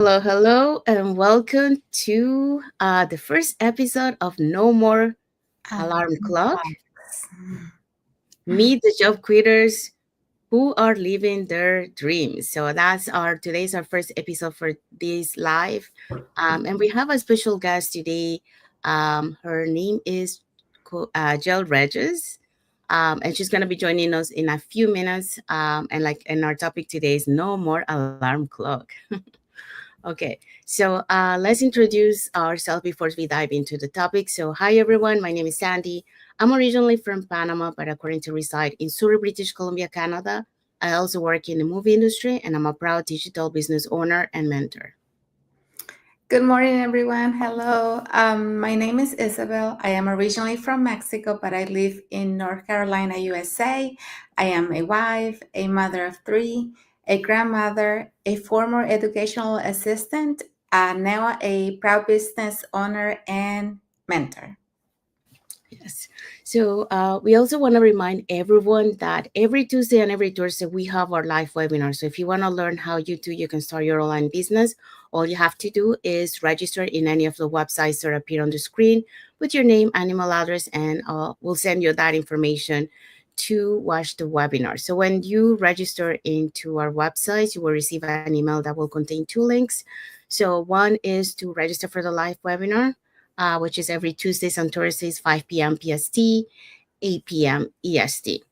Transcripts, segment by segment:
Hello, hello, and welcome to the first episode of No More Alarm Alarm Clock. clocks. Meet the job quitters who are living their dreams. So today's our first episode for this live, and we have a special guest today. Her name is Jel Regis. And she's going to be joining us in a few minutes. And our topic today is no more alarm clock. Okay, so let's introduce ourselves before we dive into the topic. So, hi everyone, my name is Sandy. I'm originally from Panama, but according to reside in Surrey, British Columbia, Canada. I also work in the movie industry, and I'm a proud digital business owner and mentor. Good morning, everyone. Hello. My name is Isabel. I am originally from Mexico, but I live in North Carolina, USA. I am a wife, a mother of three, a grandmother, a former educational assistant, now a proud business owner and mentor. Yes. So we also want to remind everyone that every Tuesday and every Thursday we have our live webinar. So if you want to learn how you can start your online business, all you have to do is register in any of the websites that appear on the screen with your name and email address, and we'll send you that information to watch the webinar. So when you register into our website, you will receive an email that will contain two links. So one is to register for the live webinar, which is every Tuesdays and Thursdays, 5 p.m. PST, 8 p.m. EST.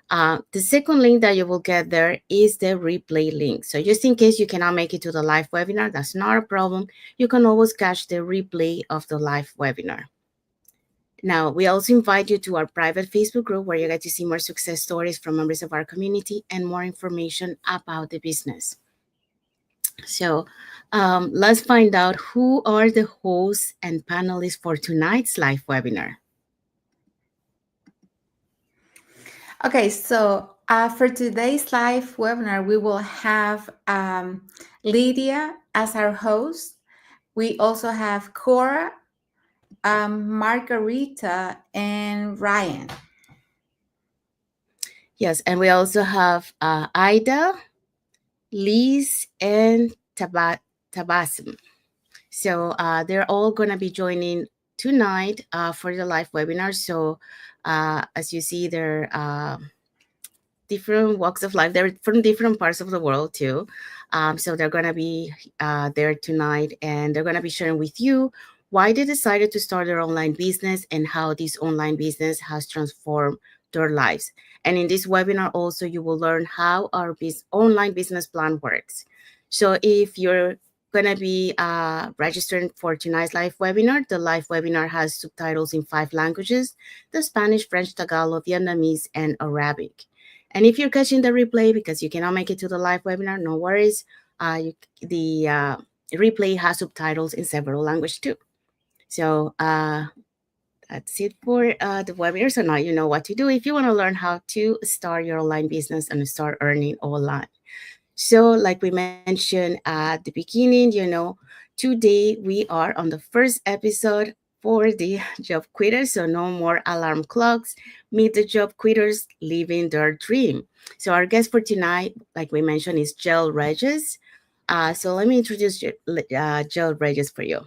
The second link that you will get there is the replay link. So just in case you cannot make it to the live webinar, that's not a problem. You can always catch the replay of the live webinar. Now, we also invite you to our private Facebook group where you get to see more success stories from members of our community and more information about the business. So let's find out who are the hosts and panelists for tonight's live webinar. Okay, so for today's live webinar, we will have Lydia as our host. We also have Cora, Margarita, and Ryan. Yes, and we also have Ida, Liz, and Tabasum. So they're all going to be joining tonight for the live webinar. So as you see, they're different walks of life. They're from different parts of the world too. So they're going to be there tonight, and they're going to be sharing with you why they decided to start their online business and how this online business has transformed their lives. And in this webinar also, you will learn how our online business plan works. So if you're going to be registering for tonight's live webinar, the live webinar has subtitles in 5 languages: the Spanish, French, Tagalog, Vietnamese, and Arabic. And if you're catching the replay because you cannot make it to the live webinar, no worries. The replay has subtitles in several languages too. So that's it for the webinar. So now you know what to do if you want to learn how to start your online business and start earning online. So, like we mentioned at the beginning, today we are on the first episode for the job quitters. So, no more alarm clocks. Meet the job quitters living their dream. So, our guest for tonight, like we mentioned, is Jel Regis. So, let me introduce Jel Regis for you.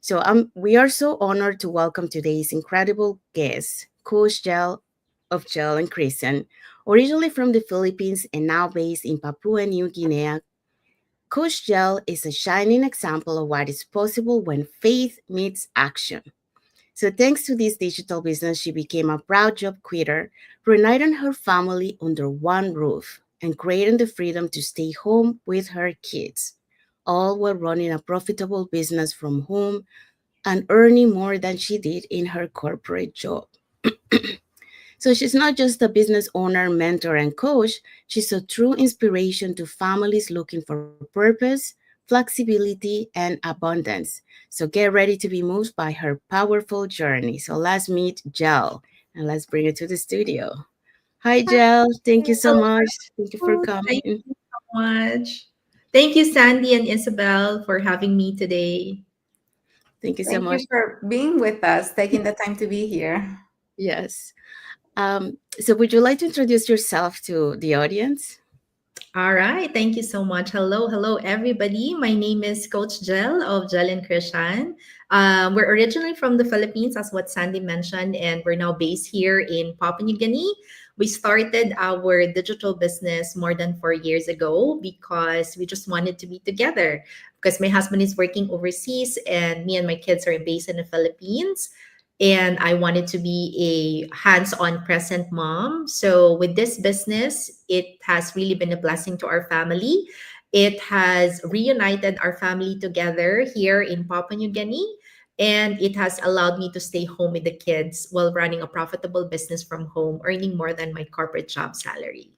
So, we are so honored to welcome today's incredible guest, Coach Jel of Jel and Christian. Originally from the Philippines and now based in Papua New Guinea, Coach Jel is a shining example of what is possible when faith meets action. So, thanks to this digital business, she became a proud job quitter, reuniting her family under one roof and creating the freedom to stay home with her kids, all while running a profitable business from home and earning more than she did in her corporate job. So she's not just a business owner, mentor, and coach. She's a true inspiration to families looking for purpose, flexibility, and abundance. So get ready to be moved by her powerful journey. So let's meet Jel and let's bring her to the studio. Hi, Jel. Thank you so much. Thank you for Hello, thank coming. you so much. Thank you, Sandy and Isabel, for having me today. Thank you so Thank much. you for being with us, taking the time to be here. Yes. So would you like to introduce yourself to the audience? All right. Thank you so much. Hello, hello, everybody. My name is Coach Jel of Jel and Christian. We're originally from the Philippines, as what Sandy mentioned, and we're now based here in Papua New Guinea. We started our digital business more than 4 years ago because we just wanted to be together. Because my husband is working overseas, and me and my kids are based in the Philippines, and I wanted to be a hands-on present mom. So with this business, it has really been a blessing to our family. It has reunited our family together here in Papua New Guinea, and it has allowed me to stay home with the kids while running a profitable business from home, earning more than my corporate job salary.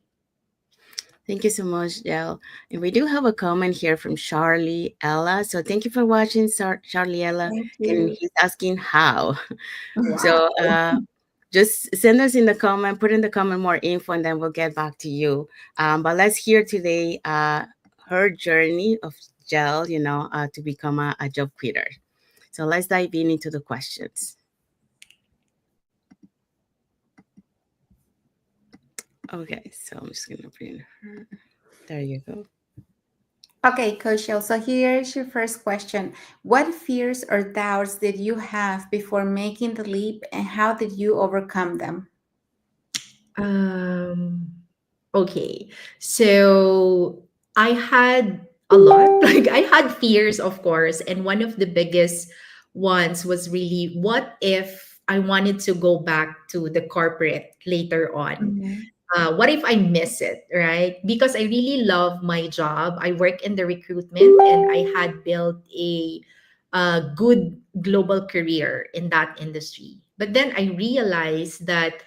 Thank you so much, Del. And we do have a comment here from Charlie Ella. So thank you for watching, Charlie Ella. Thank And you. he's asking how. Wow. So just send us in the comment, put in the comment more info, and then we'll get back to you. But let's hear today her journey of Gel, to become a job quitter. So let's dive in into the questions. Okay, so I'm just gonna bring her. There you go. Okay, Coach Shell. So here's your first question. What fears or doubts did you have before making the leap, and how did you overcome them? Um, okay. So I had a lot. Like I had fears, of course, and one of the biggest ones was really what if I wanted to go back to the corporate later on? Mhm. What if I miss it, right? Because I really love my job. I work in the recruitment and I had built a good global career in that industry. But then I realized that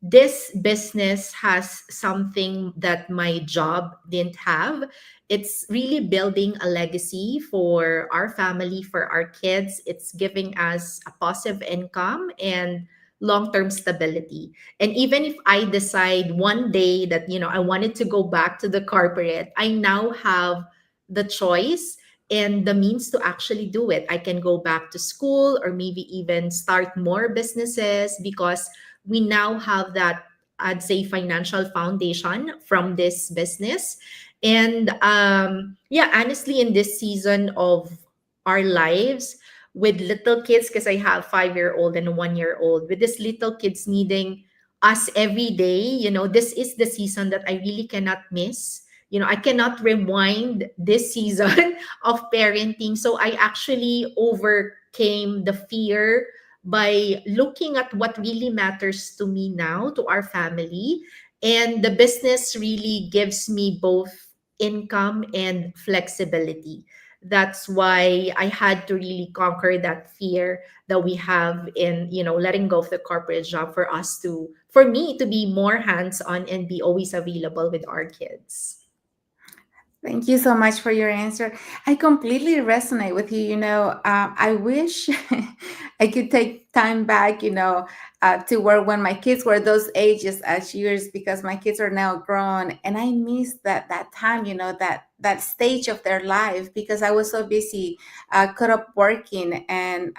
this business has something that my job didn't have. It's really building a legacy for our family, for our kids. It's giving us a positive income and long-term stability. And even if I decide one day that, I wanted to go back to the corporate, I now have the choice and the means to actually do it. I can go back to school or maybe even start more businesses because we now have that, I'd say, financial foundation from this business. And yeah, honestly, in this season of our lives with little kids, because I have 5 year old and a 1 year old, with these little kids needing us every day, this is the season that I really cannot miss. I cannot rewind this season of parenting. So I actually overcame the fear by looking at what really matters to me now, to our family. And the business really gives me both income and flexibility. That's why I had to really conquer that fear that we have in, letting go of the corporate job for me to be more hands-on and be always available with our kids. Thank you so much for your answer. I completely resonate with you. I wish I could take time back, to where when my kids were those ages as yours, because my kids are now grown, and I miss that time, that stage of their life, because I was so busy, caught up working, and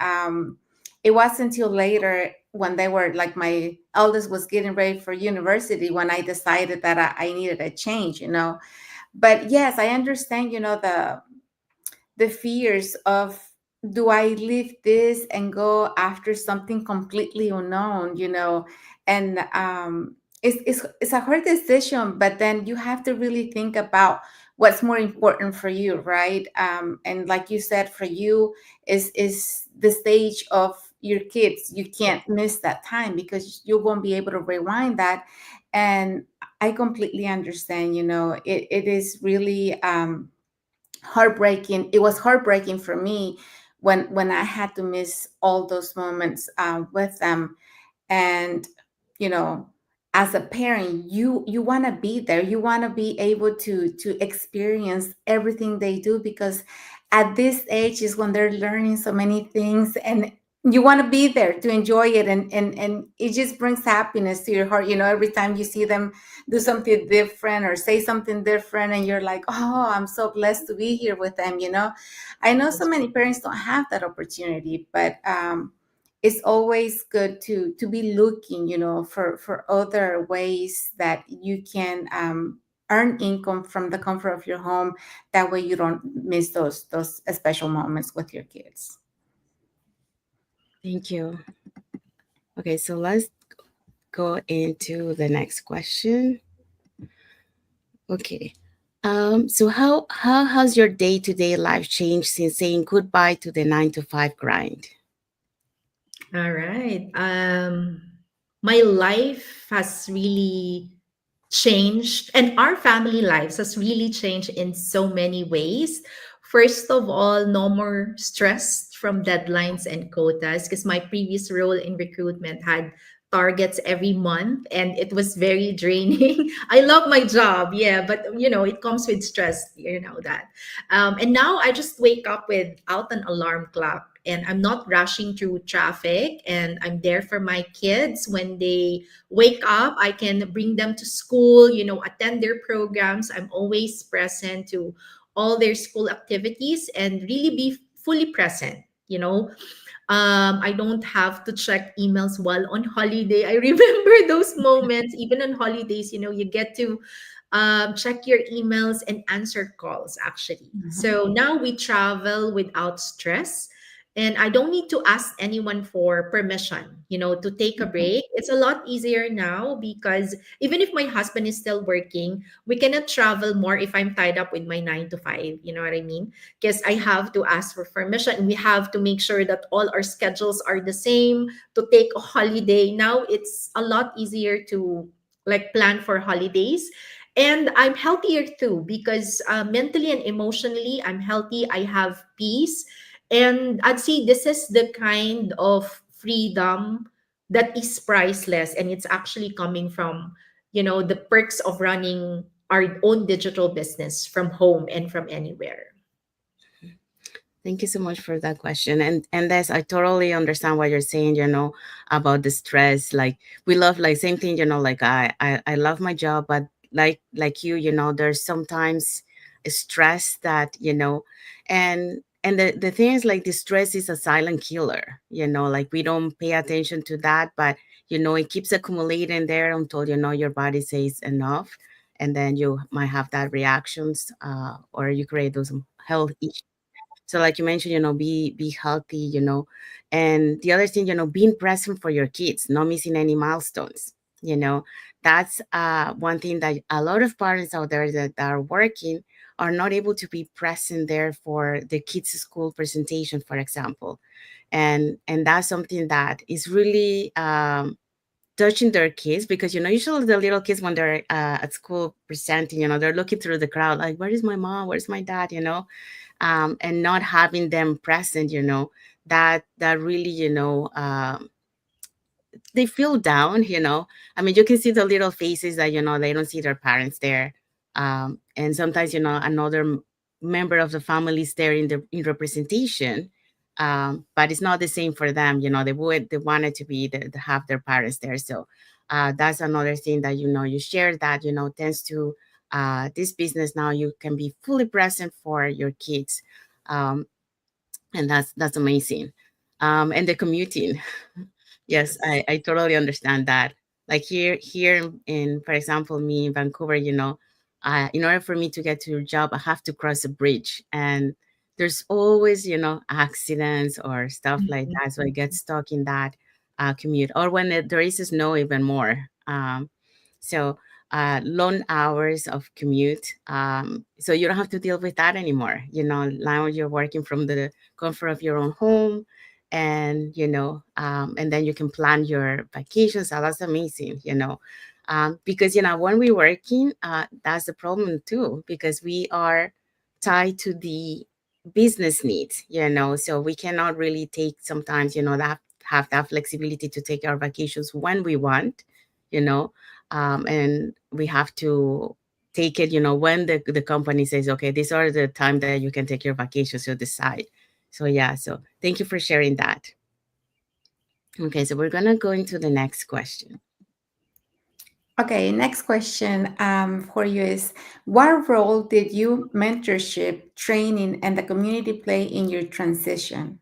it wasn't until later when they were like my eldest was getting ready for university when I decided that I needed a change. But yes, I understand, the fears of, do I leave this and go after something completely unknown, and it's a hard decision, but then you have to really think about what's more important for you, right? And like you said, for you is the stage of your kids. You can't miss that time because you won't be able to rewind that. And I completely understand, it is really heartbreaking. It was heartbreaking for me when I had to miss all those moments with them. And you know as a parent, you want to be there. You want to be able to experience everything they do, because at this age is when they're learning so many things, and you want to be there to enjoy it, and it just brings happiness to your heart, every time you see them do something different or say something different, and you're like, oh, I'm so blessed to be here with them. I know so many parents don't have that opportunity, but it's always good to be looking, for other ways that you can earn income from the comfort of your home. That way you don't miss those special moments with your kids. Thank you. Okay, so let's go into the next question. Okay. So how has your day-to-day life changed since saying goodbye to the 9 to 5 grind? All right. My life has really changed, and our family lives has really changed in so many ways. First of all, no more stress from deadlines and quotas, because my previous role in recruitment had targets every month and it was very draining. I love my job, yeah, but it comes with stress, that. And now I just wake up without an alarm clock, and I'm not rushing through traffic, and I'm there for my kids when they wake up. I can bring them to school, attend their programs. I'm always present to all their school activities and really be fully present. you know I don't have to check emails while on holiday. I remember those moments, even on holidays, you get to check your emails and answer calls, actually. Mhm. So now we travel without stress. And I don't need to ask anyone for permission, to take a break. It's a lot easier now because even if my husband is still working, we cannot travel more if I'm tied up with my 9 to 5. You know what I mean? Because I have to ask for permission. We have to make sure that all our schedules are the same to take a holiday. Now it's a lot easier to like plan for holidays. And I'm healthier too because mentally and emotionally, I'm healthy. I have peace. And I'd say this is the kind of freedom that is priceless. And it's actually coming from, the perks of running our own digital business from home and from anywhere. Thank you so much for that question. And that's I totally understand what you're saying, about the stress. Like we love like same thing, like I love my job, but like you, there's sometimes stress that, and the thing is like the stress is a silent killer, like we don't pay attention to that, but it keeps accumulating there until your body says enough. And then you might have that reactions, or you create those health issues. So like you mentioned, be healthy, and the other thing, being present for your kids, not missing any milestones. you know that's one thing that a lot of parents out there that are working are not able to be present there for the kids school presentation, for example. And that's something that is really touching their kids, because usually the little kids when they're at school presenting, they're looking through the crowd like, where is my mom, where's my dad, and not having them present, that really, they feel down. I mean, you can see the little faces that, they don't see their parents there. And sometimes, another member of the family is there in representation. But it's not the same for them. They wanted to be to have their parents there. So that's another thing that, you share that, thanks to this business now you can be fully present for your kids. um, and that's amazing. And the commuting. Yes, I totally understand that. Like here in, for example, me in Vancouver, in order for me to get to your job, I have to cross a bridge, and there's always, accidents or stuff like that. So I get stuck in that commute, or when there is snow, even more. So long hours of commute. So you don't have to deal with that anymore. Now you're working from the comfort of your own home, and then you can plan your vacations. So that's amazing. Because when we're working, that's the problem too, because we are tied to the business needs. So we cannot really take sometimes, that have that flexibility to take our vacations when we want. you know and we have to take it, when the company says, okay, these are the time that you can take your vacations, you decide. So yeah, so thank you for sharing that. Okay, so we're gonna go into the next question. Okay, next question for you is, what role did you mentorship, training, and the community play in your transition?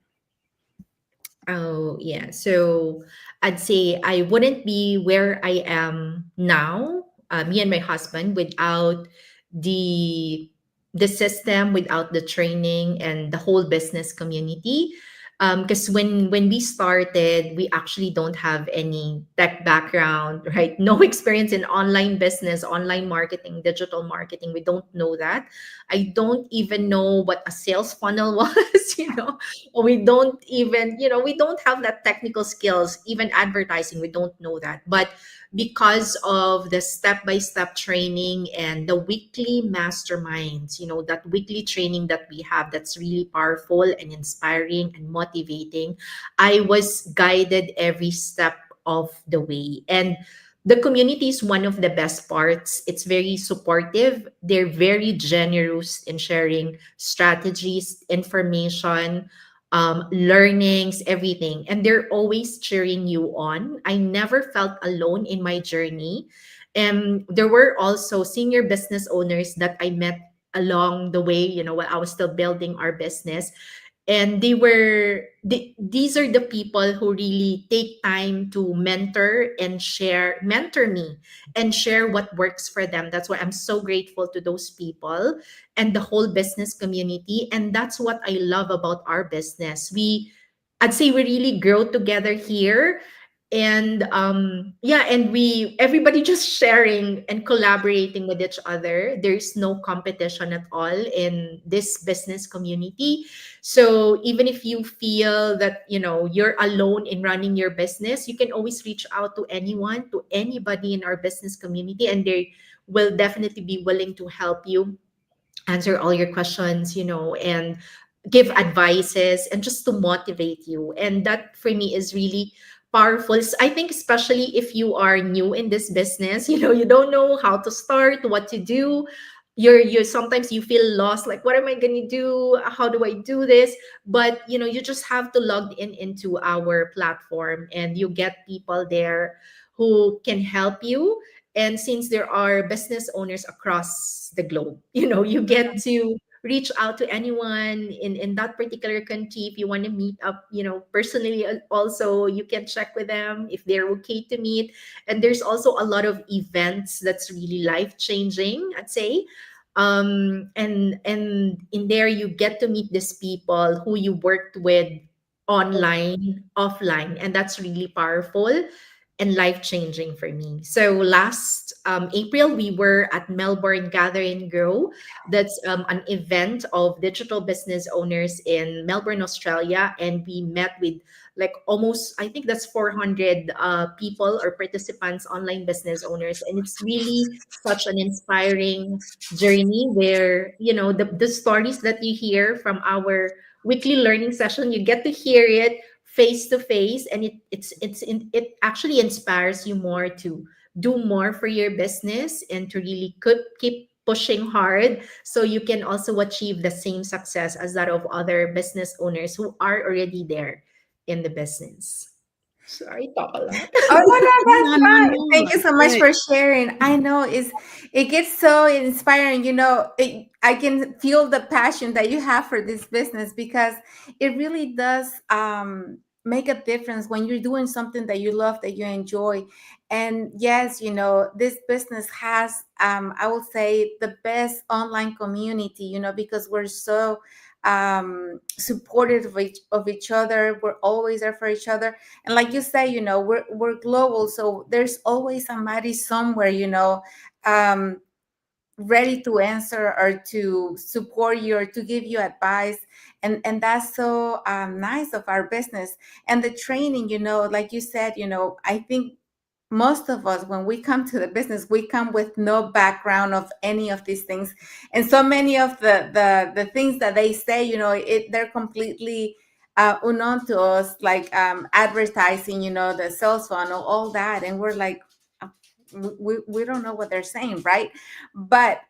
Oh, yeah. So I'd say I wouldn't be where I am now me and my husband, without the the system, without the training and the whole business community. Because when we started, we actually don't have any tech background, right? No experience in online business, online marketing, digital marketing. We don't know that. I don't even know what a sales funnel was, or we don't even, we don't have that technical skills. Even advertising, we don't know that. But because of the step by step training and the weekly masterminds, that weekly training that we have, that's really powerful and inspiring and motivating. I was guided every step of the way. And the community is one of the best parts. It's very supportive. They're very generous in sharing strategies, information, learnings, everything. And they're always cheering you on. I never felt alone in my journey. And there were also senior business owners that I met along the way, while I was still building our business. And these are the people who really take time to mentor me and share what works for them. That's why I'm so grateful to those people and the whole business community. And that's what I love about our business. I'd say we really grow together here. And yeah, and we everybody just sharing and collaborating with each other. There's no competition at all in this business community. So even if you feel that you're alone in running your business, you can always reach out to anyone, to anybody in our business community, and they will definitely be willing to help you, answer all your questions, and give advices and just to motivate you. And that for me is really powerful. I think especially if you are new in this business, you don't know how to start, what to do. You're sometimes you feel lost, like what am I gonna do? How do I do this? But you just have to log in into our platform, and you get people there who can help you. And since there are business owners across the globe, you get to reach out to anyone in that particular country. If you want to meet up, personally, also, you can check with them if they're okay to meet. And there's also a lot of events that's really life changing, I'd say. And in there you get to meet these people who you worked with online, offline, and that's really powerful and life changing for me. So last April, we were at Melbourne Gather and Grow. That's an event of digital business owners in Melbourne, Australia. And we met with like almost, I think that's 400 people or participants, online business owners. And it's really such an inspiring journey where, the stories that you hear from our weekly learning session, you get to hear it face to face, and it actually inspires you more to do more for your business and to really keep pushing hard, so you can also achieve the same success as that of other business owners who are already there in the business. Sorry, talk a lot. Oh, no, no, No, that's no, fine. no. Thank you It's so much good. for sharing. I know it gets so inspiring. I can feel the passion that you have for this business, because it really does make a difference when you're doing something that you love, that you enjoy. And yes, this business has, I will say, the best online community, because we're so supportive of each other. We're always there for each other. And like you say, we're global, so there's always somebody somewhere, um, ready to answer or to support you or to give you advice. And that's so nice of our business. And the training, like you said, I think most of us, when we come to the business, we come with no background of any of these things. And so many of the things that they say, they're completely unknown to us, like advertising, the sales funnel, all that. And we're like, uh, we don't know what they're saying, right? But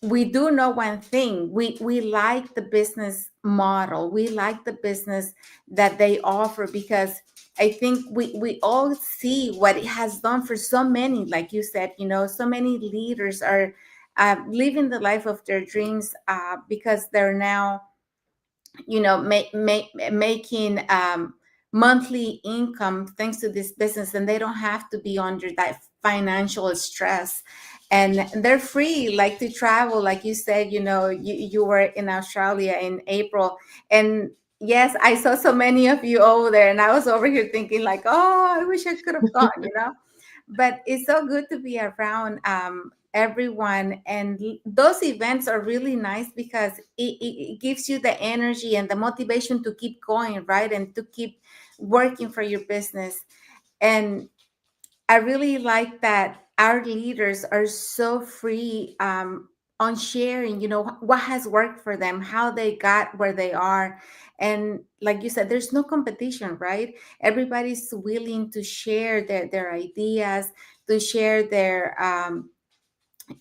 we do know one thing: we like the business model, we like the business that they offer, because I think we all see what it has done for so many. Like you said, so many leaders are living the life of their dreams, because they're now, making monthly income thanks to this business, and they don't have to be under that financial stress. And they're free, like to travel, like you said, you were in Australia in April. And yes, I saw so many of you over there, and I was over here thinking like, oh, I wish I could have gone. But it's so good to be around everyone. And those events are really nice because it gives you the energy and the motivation to keep going, right? And to keep working for your business. And I really like that our leaders are so free on sharing, what has worked for them, how they got where they are. And like you said, there's no competition, right? Everybody's willing to share their ideas, to share their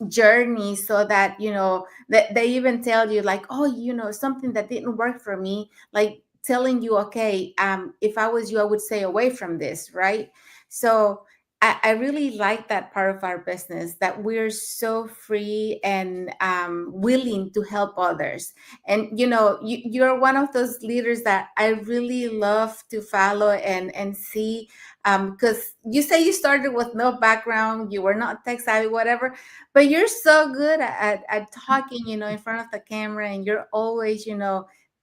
journey, so that that they even tell you like, oh, something that didn't work for me, like telling you, okay, if I was you, I would stay away from this, right? So I really like that part of our business, that we're so free and willing to help others. And you're one of those leaders that I really love to follow and see, because you say you started with no background, you were not tech savvy, whatever, but you're so good at talking, in front of the camera, and you're always,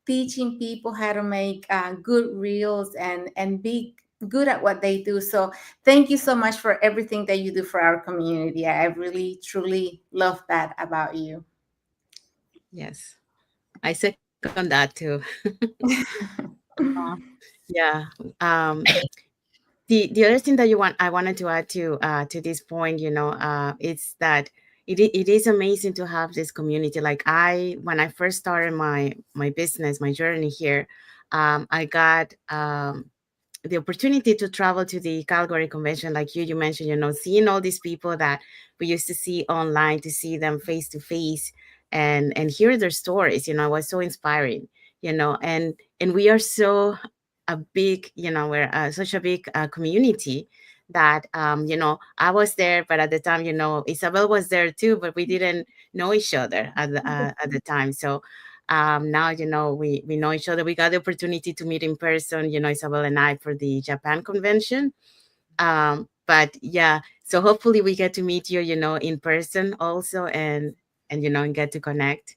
teaching people how to make good reels and be good at what they do. So thank you so much for everything that you do for our community. I really, truly love that about you. Yes, I second that too. Uh, yeah. Um, the other thing that I wanted to add to this point, it's that it is amazing to have this community. Like when I first started my business, my journey here, I got the opportunity to travel to the Calgary convention, like you mentioned, seeing all these people that we used to see online, to see them face to face and hear their stories, was so inspiring, and we are so a big, we're such a big community that, I was there, but at the time, Isabel was there too, but we didn't know each other at the time. So now, we know each other. We got the opportunity to meet in person, Isabel and I, for the Japan convention. But yeah, so hopefully we get to meet you, in person also, and get to connect.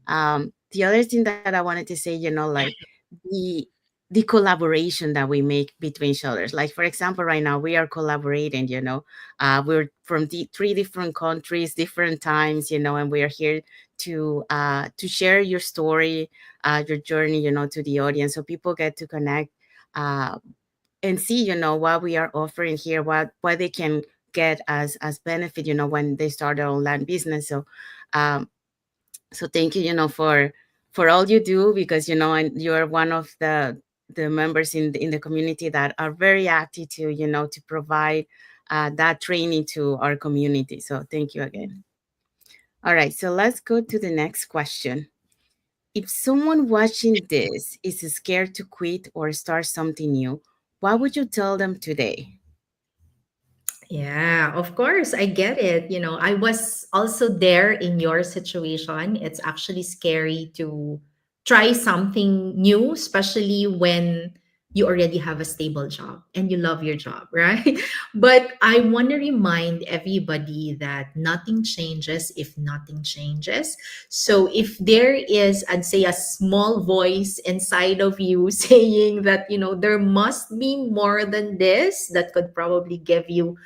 The other thing that I wanted to say, like the the collaboration that we make between each other. Like for example, right now we are collaborating. We're from the three different countries, different times, and we are here to share your story, your journey, to the audience, so people get to connect, uh, and see, what we are offering here, what they can get as benefit, when they start their online business. Um, so thank you, for all you do, because and you're one of the members in the community that are very active to provide that training to our community. So thank you again. All right, so let's go to the next question. If someone watching this is scared to quit or start something new, what would you tell them today? Yeah, of course, I get it. I was also there in your situation. It's actually scary to try something new, especially when you already have a stable job and you love your job, right? But I want to remind everybody that nothing changes if nothing changes. So if there is, I'd say, a small voice inside of you saying that, there must be more than this that could probably give you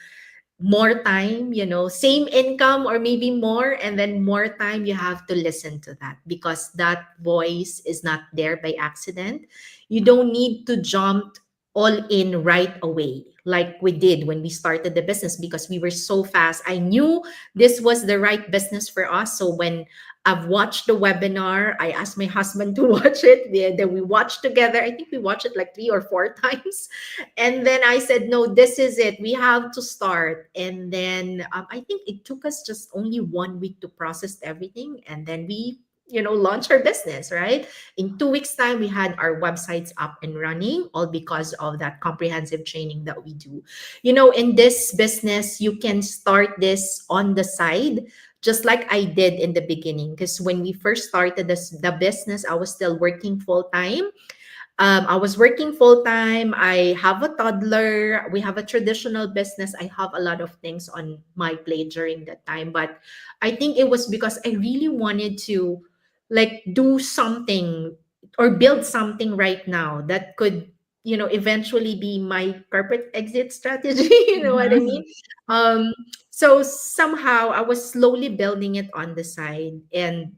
more time, same income or maybe more, and then more time, you have to listen to that because that voice is not there by accident. You don't need to jump all in right away like we did when we started the business because we were so fast. I knew this was the right business for us. So when I've watched the webinar, I asked my husband to watch it. Then we watched together. I think we watched it like 3 or 4 times. And then I said, no, this is it. We have to start. And then I think it took us just only 1 week to process everything. And then we, launch our business, right? In 2 weeks' time, we had our websites up and running, all because of that comprehensive training that we do. In this business, you can start this on the side, just like I did in the beginning. Because when we first started the business, I was still working full time. I was working full time. I have a toddler. We have a traditional business. I have a lot of things on my plate during that time. But I think it was because I really wanted to like do something or build something right now that could, eventually be my corporate exit strategy. You know what I mean? Um, so somehow I was slowly building it on the side, and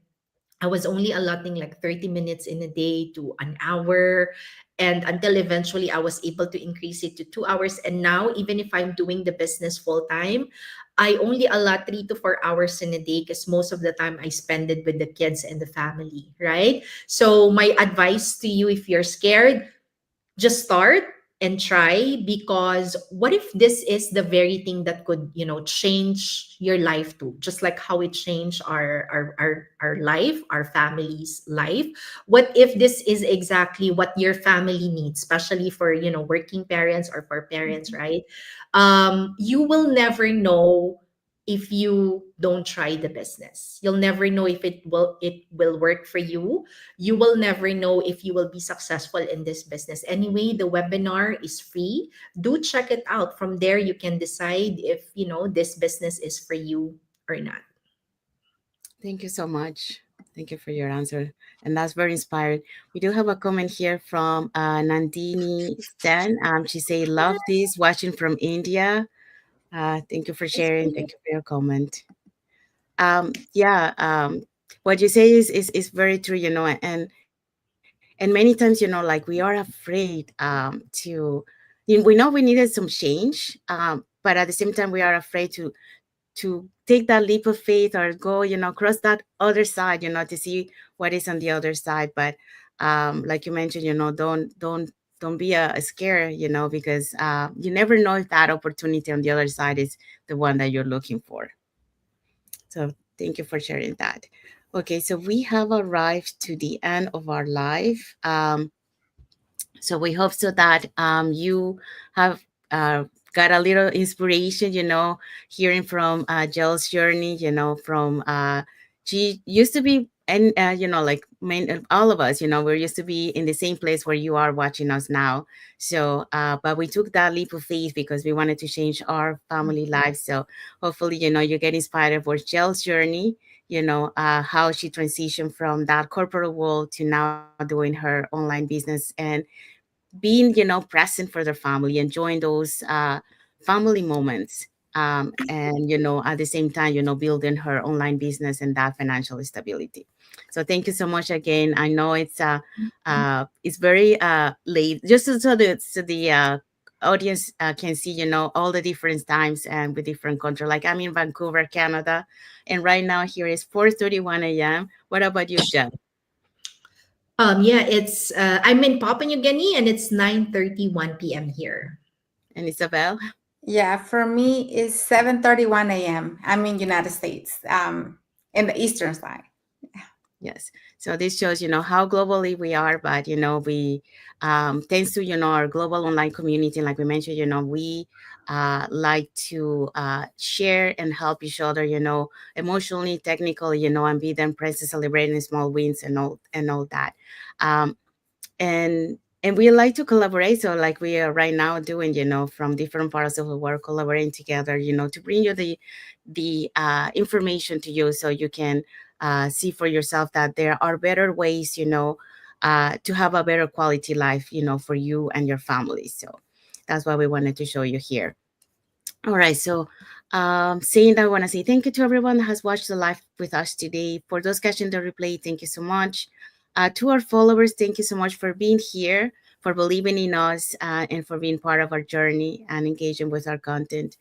I was only allotting like 30 minutes in a day to an hour. And until eventually I was able to increase it to 2 hours. And now, even if I'm doing the business full time, I only allot 3 to 4 hours in a day because most of the time I spend it with the kids and the family, right? So, my advice to you, if you're scared, just start and try, because what if this is the very thing that could, change your life too, just like how it changed our life, our family's life. What if this is exactly what your family needs, especially for, working parents or for parents, right? You will never know if you don't try the business. You'll never know if it will work for you. You will never know if you will be successful in this business. Anyway, the webinar is free. Do check it out. From there, you can decide if, this business is for you or not. Thank you so much. Thank you for your answer. And that's very inspired. We do have a comment here from Nandini Stan. She say, love this, watching from India. Thank you for sharing. Thank you for your comment. Yeah, what you say is very true, and many times, like we are afraid we know we needed some change, but at the same time, we are afraid to take that leap of faith or go, cross that other side, to see what is on the other side. But like you mentioned, don't be a scare, because you never know if that opportunity on the other side is the one that you're looking for. So thank you for sharing that. Okay, so we have arrived to the end of our live. So we hope so that you have got a little inspiration, hearing from Jel's journey, from she used to be, and like all of us, we're used to be in the same place where you are watching us now. So but we took that leap of faith because we wanted to change our family lives. So hopefully, you get inspired with Jel's journey, how she transitioned from that corporate world to now doing her online business, and being, present for their family, enjoying those family moments, and at the same time, building her online business and that financial stability. So thank you so much again. I know it's very late, just so the audience can see, all the different times and with different country. Like I'm in Vancouver, Canada, and right now here is 4:31 a.m. What about you, Jen Yeah, it's I'm in Papua New Guinea, and it's 9:31 p.m. here. and Isabel? Yeah, for me it's 7:31 a.m. I'm in United States, in the Eastern side. Yes. So this shows, how globally we are, but, we, thanks to, our global online community, like we mentioned, we like to share and help each other, emotionally, technically, and be them present, celebrating small wins and all that. Um, and we like to collaborate, so like we are right now doing, from different parts of the world, collaborating together, to bring you the information to you, so you can see for yourself that there are better ways, to have a better quality life, for you and your family. So that's what we wanted to show you here. All right. So, saying that, I want to say thank you to everyone that has watched the live with us today. For those catching the replay, thank you so much. To our followers, thank you so much for being here, for believing in us, and for being part of our journey and engaging with our content.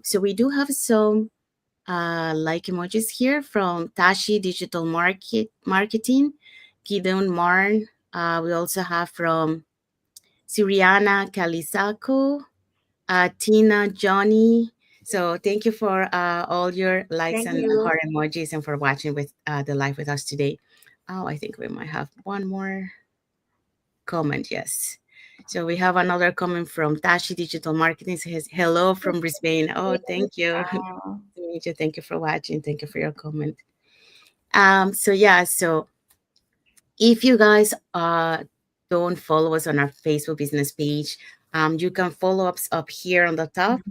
So we do have some like emojis here from Tashi Digital Marketing, Gideon Marn. We also have from Siriana Calisako, Tina, Johnny. So thank you for all your likes Thank and you. heart emojis, and for watching with the live with us today. Oh, I think we might have one more comment. Yes. So we have another comment from Tashi Digital Marketing. Says hello from Brisbane. Oh, thank you. Uh, To meet you. Thank you for watching. Thank you for your comment. So yeah. So if you guys don't follow us on our Facebook business page, you can follow us up here on the top.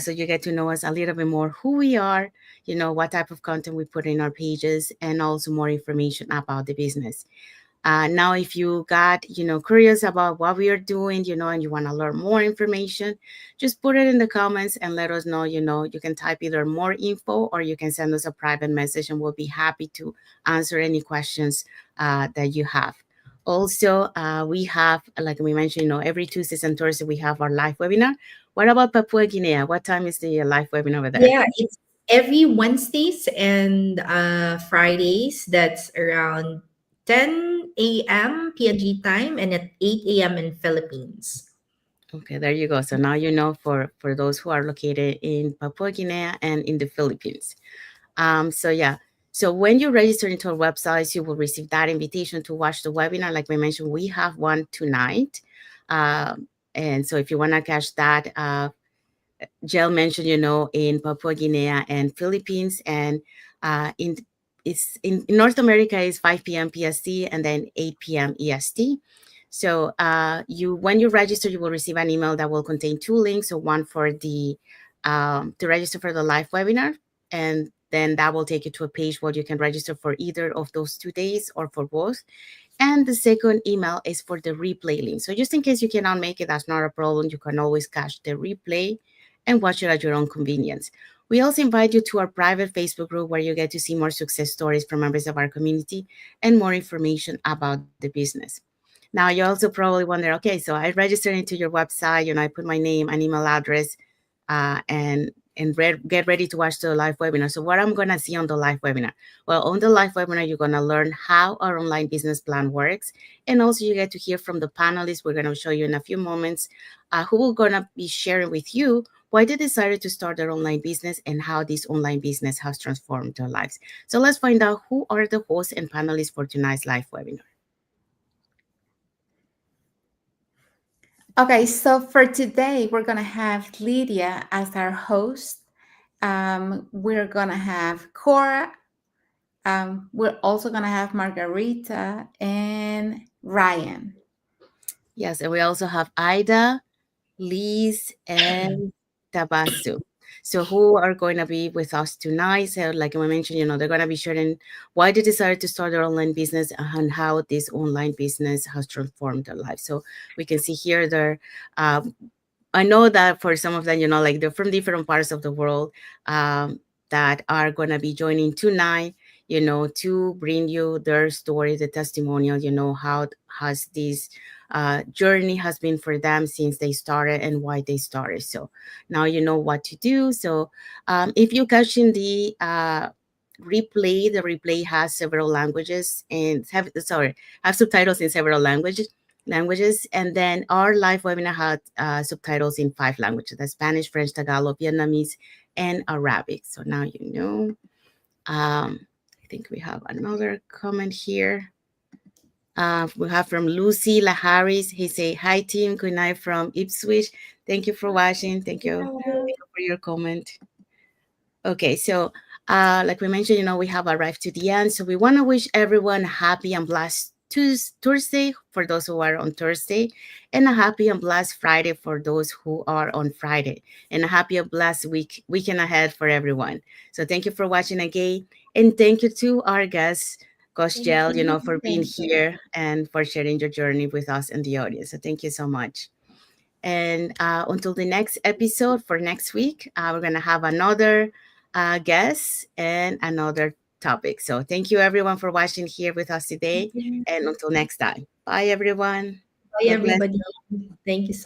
So you get to know us a little bit more, who we are, what type of content we put in our pages, and also more information about the business. Now, if you got, curious about what we are doing, and you want to learn more information, just put it in the comments and let us know. You can type either more info or you can send us a private message, and we'll be happy to answer any questions that you have. Also, we have, like we mentioned, every Tuesdays and Thursday we have our live webinar. What about Papua Guinea? What time is the live webinar over there? Yeah, it's every Wednesdays and Fridays. That's around 10 a.m. PNG time and at 8 a.m. in Philippines. Okay, there you go. So now you know for those who are located in Papua Guinea and in the Philippines. So yeah. So when you register into our websites, you will receive that invitation to watch the webinar. Like we mentioned, we have one tonight. And so if you want to catch that, Jel mentioned, in Papua Guinea and Philippines, and in in North America is 5 p.m. PST and then 8 p.m. EST. So you when you register, you will receive an email that will contain two links. So one for the to register for the live webinar, and then that will take you to a page where you can register for either of those 2 days or for both. And the second email is for the replay link. So just in case you cannot make it, that's not a problem. You can always catch the replay and watch it at your own convenience. We also invite you to our private Facebook group where you get to see more success stories from members of our community and more information about the business. Now, you also probably wonder, okay, so I registered into your website, I put my name and email address, and get ready to watch the live webinar. So what I'm going to see on the live webinar? Well, on the live webinar, you're going to learn how our online business plan works. And also you get to hear from the panelists. We're going to show you in a few moments who are going to be sharing with you why they decided to start their online business and how this online business has transformed their lives. So let's find out who are the hosts and panelists for tonight's live webinar. Okay, so for today, we're going to have Lydia as our host. We're going to have Cora. We're also going to have Margarita and Ryan. Yes, and we also have Ida, Liz, and Tabasu. So who are going to be with us tonight? So like I mentioned, they're going to be sharing why they decided to start their online business and how this online business has transformed their life. So we can see here um, I know that for some of them, like they're from different parts of the world that are going to be joining tonight, to bring you their story, the testimonial, how has this journey has been for them since they started and why they started. So now you know what to do. So if you catch in the replay has several languages and have subtitles in several languages. And then our live webinar had subtitles in 5 languages: the Spanish, French, Tagalog, Vietnamese, and Arabic. So now you know. I think we have another comment here. We have from Lucy Laharis. He say, "Hi team, good night from Ipswich. Thank you for watching. Thank you for your comment." Okay, so like we mentioned, we have arrived to the end. So we want to wish everyone a happy and blessed Thursday for those who are on Thursday, and a happy and blessed Friday for those who are on Friday, and a happy and blessed weekend ahead for everyone. So thank you for watching again, and thank you to our guest, Coach Jel, for being here and for sharing your journey with us and the audience. So thank you so much. And until the next episode for next week, we're going to have another guest and another topic. So thank you everyone for watching here with us today. And until next time, bye everyone. Bye, God bless. everybody. Thank you so